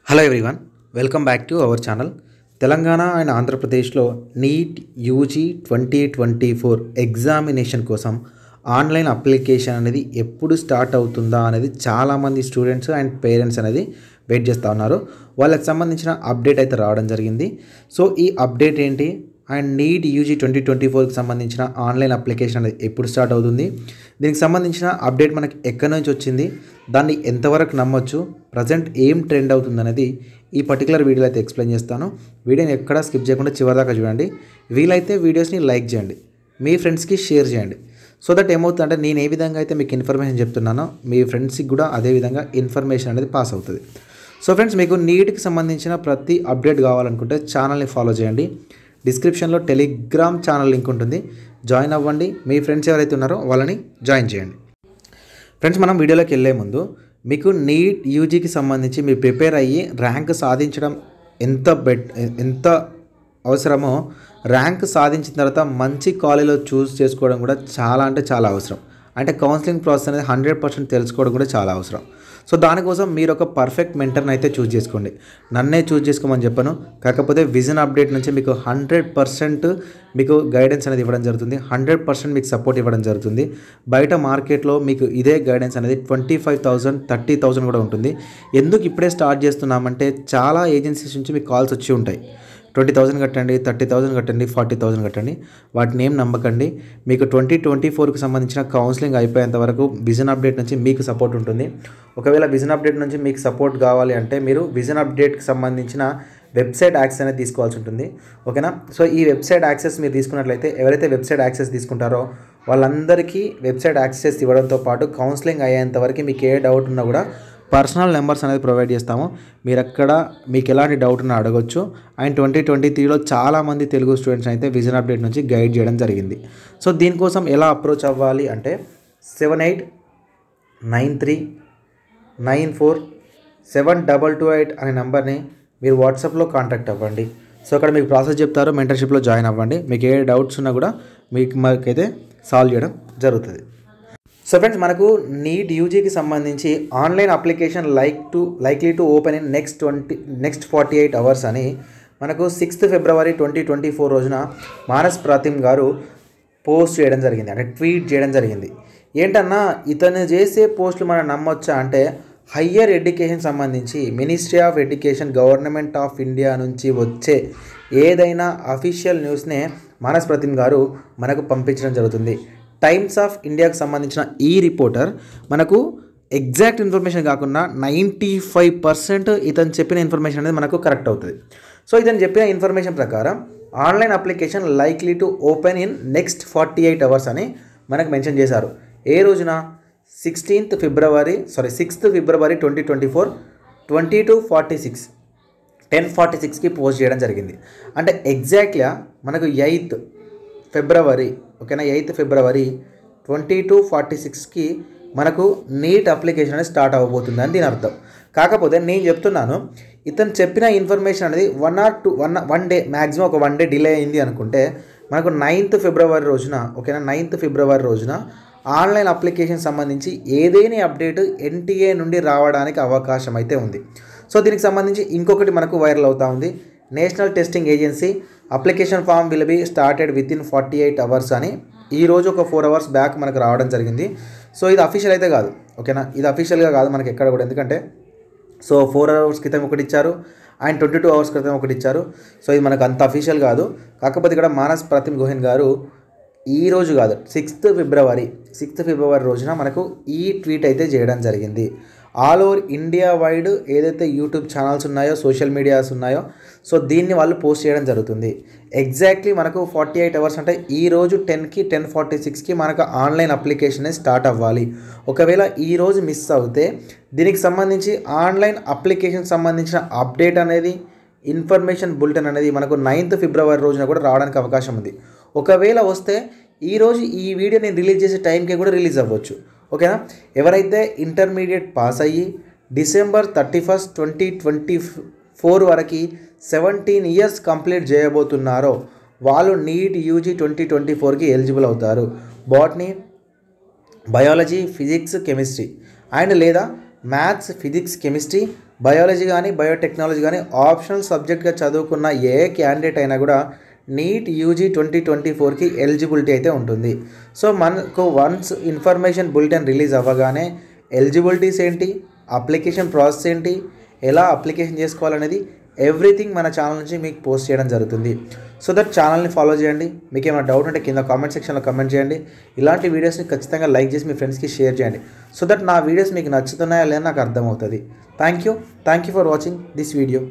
Hello everyone, welcome back to our channel. Telangana and ఆంధ్రప్రదేశ్లో NEET UG 2024 examination కోసం online application అనేది ఎప్పుడు start అవుతుందా అనేది చాలామంది స్టూడెంట్స్ అండ్ పేరెంట్స్ అనేది వెయిట్ చేస్తూ ఉన్నారు. వాళ్ళకి సంబంధించిన అప్డేట్ అయితే రావడం జరిగింది. సో ఈ అప్డేట్ ఏంటి అండ్ నీట్ యూజీ 2024కి సంబంధించిన ఆన్లైన్ అప్లికేషన్ అనేది ఎప్పుడు స్టార్ట్ అవుతుంది, దీనికి సంబంధించిన అప్డేట్ మనకి ఎక్కడి నుంచి వచ్చింది, దాన్ని ఎంతవరకు నమ్మొచ్చు, ప్రజెంట్ ఏం ట్రెండ్ అవుతుంది అనేది ఈ పర్టికులర్ వీడియోలో అయితే ఎక్స్ప్లెయిన్ చేస్తాను. వీడియోని ఎక్కడా స్కిప్ చేయకుండా చివరిదాకా చూడండి. వీలైతే వీడియోస్ని లైక్ చేయండి, మీ ఫ్రెండ్స్కి షేర్ చేయండి. సో దట్ ఏమవుతుందంటే నేను ఏ విధంగా అయితే మీకు ఇన్ఫర్మేషన్ చెప్తున్నానో మీ ఫ్రెండ్స్కి కూడా అదే విధంగా ఇన్ఫర్మేషన్ అనేది పాస్ అవుతుంది. సో ఫ్రెండ్స్, మీకు నీట్కి సంబంధించిన ప్రతి అప్డేట్ కావాలనుకుంటే ఛానల్ని ఫాలో చేయండి. డిస్క్రిప్షన్లో టెలిగ్రామ్ ఛానల్ లింక్ ఉంటుంది, జాయిన్ అవ్వండి. మీ ఫ్రెండ్స్ ఎవరైతే ఉన్నారో వాళ్ళని జాయిన్ చేయండి. ఫ్రెండ్స్, మనం వీడియోలోకి వెళ్ళే ముందు మీకు నీట్ యూజీకి సంబంధించి మీరు ప్రిపేర్ అయ్యి ర్యాంక్ సాధించడం ఎంత అవసరమో, ర్యాంక్ సాధించిన తర్వాత మంచి కాలేజీలో చూస్ చేసుకోవడం కూడా చాలా అవసరం. అంటే కౌన్సిలింగ్ ప్రాసెస్ అనేది 100% తెలుసుకోవడం కూడా చాలా అవసరం. సో దానికోసం మీరు ఒక పర్ఫెక్ట్ మెంటర్ని అయితే చూస్ చేసుకోండి. నన్నే చూస్ చేసుకోమని చెప్పను, కాకపోతే విజన్ అప్డేట్ నుంచి మీకు 100% మీకు గైడెన్స్ అనేది ఇవ్వడం జరుగుతుంది, 100% మీకు సపోర్ట్ ఇవ్వడం జరుగుతుంది. బయట మార్కెట్లో మీకు ఇదే గైడెన్స్ అనేది 25,000 30,000 కూడా ఉంటుంది. ఎందుకు ఇప్పుడే స్టార్ట్ చేస్తున్నామంటే చాలా ఏజెన్సీస్ నుంచి మీకు కాల్స్ వచ్చి ఉంటాయి. 20,000 కట్టండి, 30,000 కట్టండి, 40,000 కట్టండి. వాటిని ఏం నమ్మకండి. మీకు 2024కి సంబంధించిన కౌన్సిలింగ్ అయిపోయేంత వరకు విజన్ అప్డేట్ నుంచి మీకు సపోర్ట్ ఉంటుంది. ఒకవేళ విజన్ అప్డేట్ నుంచి మీకు సపోర్ట్ కావాలి అంటే మీరు విజన్ అప్డేట్కి సంబంధించిన వెబ్సైట్ యాక్సెస్ అనేది తీసుకోవాల్సి ఉంటుంది. ఓకేనా? సో ఈ వెబ్సైట్ యాక్సెస్ మీరు తీసుకున్నట్లయితే ఎవరైతే వెబ్సైట్ యాక్సెస్ తీసుకుంటారో వాళ్ళందరికీ వెబ్సైట్ యాక్సెస్ ఇవ్వడంతో పాటు కౌన్సిలింగ్ అయ్యేంత వరకు మీకు ఏ డౌట్ ఉన్నా కూడా పర్సనల్ నెంబర్స్ అనేది ప్రొవైడ్ చేస్తాము. మీరు అక్కడ మీకు ఎలాంటి డౌట్ ఉన్నా అడగొచ్చు. అండ్ 2023లో చాలామంది తెలుగు స్టూడెంట్స్ అయితే విజన్ అప్డేట్ నుంచి గైడ్ చేయడం జరిగింది. సో దీనికోసం ఎలా అప్రోచ్ అవ్వాలి అంటే 7893947228 అనే నెంబర్ని మీరు వాట్సాప్లో కాంటాక్ట్ అవ్వండి. సో అక్కడ మీకు ప్రాసెస్ చెప్తారు, మెంటర్షిప్లో జాయిన్ అవ్వండి. మీకు ఏ డౌట్స్ ఉన్నా కూడా మాకైతే సాల్వ్ చేయడం జరుగుతుంది. సో ఫ్రెండ్స్, మనకు నీట్ యూజీకి సంబంధించి online application likely to open in next 48 hours అని మనకు 6th February 2024 రోజున మానస్ ప్రతిమ్ గారు పోస్ట్ చేయడం జరిగింది, అంటే ట్వీట్ చేయడం జరిగింది. ఏంటన్నా ఇతను చేసే పోస్టులు మనం నమ్మొచ్చా అంటే, హయ్యర్ ఎడ్యుకేషన్ సంబంధించి ministry of education government of India నుంచి వచ్చే ఏదైనా అఫీషియల్ న్యూస్నే మానస్ ప్రతిమ్ గారు మనకు పంపించడం జరుగుతుంది. టైమ్స్ ఆఫ్ ఇండియాకి సంబంధించిన ఈ రిపోర్టర్ మనకు ఎగ్జాక్ట్ ఇన్ఫర్మేషన్ కాకుండా 95% ఇతను చెప్పిన ఇన్ఫర్మేషన్ అనేది మనకు కరెక్ట్ అవుతుంది. సో ఇతను చెప్పిన ఇన్ఫర్మేషన్ ప్రకారం online application likely to open in next 48 hours అని మనకు మెన్షన్ చేశారు. ఏ రోజున 6th February 2024 10:46కి పోస్ట్ చేయడం జరిగింది. అంటే ఎగ్జాక్ట్గా మనకు 8th February, ఓకేనా, 8th February 22:46కి మనకు నీట్ అప్లికేషన్ అనేది స్టార్ట్ అవ్వబోతుంది అని దీని అర్థం. కాకపోతే నేను చెప్తున్నాను, ఇతను చెప్పిన ఇన్ఫర్మేషన్ అనేది వన్ డే మ్యాక్సిమం ఒక 1 day డిలే అయింది అనుకుంటే మనకు 9th February రోజున, ఓకేనా, 9th February రోజున ఆన్లైన్ అప్లికేషన్ సంబంధించి ఏదైనా అప్డేట్ ఎన్టీఏ నుండి రావడానికి అవకాశం అయితే ఉంది. సో దీనికి సంబంధించి ఇంకొకటి మనకు వైరల్ అవుతూ ఉంది. National testing agency application form will be started within 48 hours అని ఈరోజు ఒక 4 hours బ్యాక్ మనకు రావడం జరిగింది. సో ఇది అఫీషియల్ అయితే కాదు, ఓకేనా, ఇది అఫీషియల్గా కాదు మనకి ఎక్కడ కూడా. ఎందుకంటే 4 hours క్రితం ఒకటి ఇచ్చారు అండ్ 22 hours క్రితం ఒకటి ఇచ్చారు. సో ఇది మనకు అంత అఫీషియల్ కాదు. కాకపోతే ఇక్కడ మానస్ ప్రతిమ్ గోహెన్ గారు ఈరోజు కాదు 6th February రోజున మనకు ఈ ట్వీట్ అయితే చేయడం జరిగింది. ఆల్ ఓవర్ ఇండియా వైడ్ ఏదైతే యూట్యూబ్ ఛానల్స్ ఉన్నాయో, సోషల్ మీడియాస్ ఉన్నాయో, సో దీన్ని వాళ్ళు పోస్ట్ చేయడం జరుగుతుంది. ఎగ్జాక్ట్లీ మనకు 48 అవర్స్ అంటే ఈరోజు 10:46కి మనకు ఆన్లైన్ అప్లికేషన్ స్టార్ట్ అవ్వాలి. ఒకవేళ ఈరోజు మిస్ అవుతే దీనికి సంబంధించి ఆన్లైన్ అప్లికేషన్ సంబంధించిన అప్డేట్ అనేది, ఇన్ఫర్మేషన్ బులెటిన్ అనేది మనకు 9th February రోజున కూడా రావడానికి అవకాశం ఉంది. ఒకవేళ వస్తే ఈరోజు ఈ వీడియో నేను రిలీజ్ చేసే టైంకి కూడా రిలీజ్ అవ్వచ్చు. ఓకేనా? ఎవరైతే ఇంటర్మీడియట్ పాస్ అయ్యి December 31st 2024 వరకు 17 years కంప్లీట్ చేయబోతున్నారో వాళ్ళు నీట్ యూజీ 2024కి ఎలిజిబుల్ అవుతారు. Botany, biology, physics, chemistry and లేదా మ్యాథ్స్, ఫిజిక్స్, కెమిస్ట్రీ బయాలజీ కానీ బయోటెక్నాలజీ కానీ ఆప్షనల్ సబ్జెక్ట్గా చదువుకున్న ఏ క్యాండిడేట్ అయినా కూడా నీట్ యూజీ 2024కి ఎలిజిబిలిటీ అయితే ఉంటుంది. సో మనకు వన్స్ ఇన్ఫర్మేషన్ బులెటిన్ రిలీజ్ అవ్వగానే ఎలిజిబిలిటీస్ ఏంటి, అప్లికేషన్ ప్రాసెస్ ఏంటి, ఎలా అప్లికేషన్ చేసుకోవాలనేది ఎవ్రీథింగ్ మన ఛానల్ నుంచి మీకు పోస్ట్ చేయడం జరుగుతుంది. సో దట్ ఛానల్ని ఫాలో చేయండి. మీకు ఏమైనా డౌట్ ఉంటే కింద కామెంట్ సెక్షన్లో కామెంట్ చేయండి. ఇలాంటి వీడియోస్ని ఖచ్చితంగా లైక్ చేసి మీ ఫ్రెండ్స్కి షేర్ చేయండి. సో దట్ నా వీడియోస్ మీకు నచ్చుతున్నాయా లేదా నాకు అర్థమవుతుంది. Thank you for watching this video.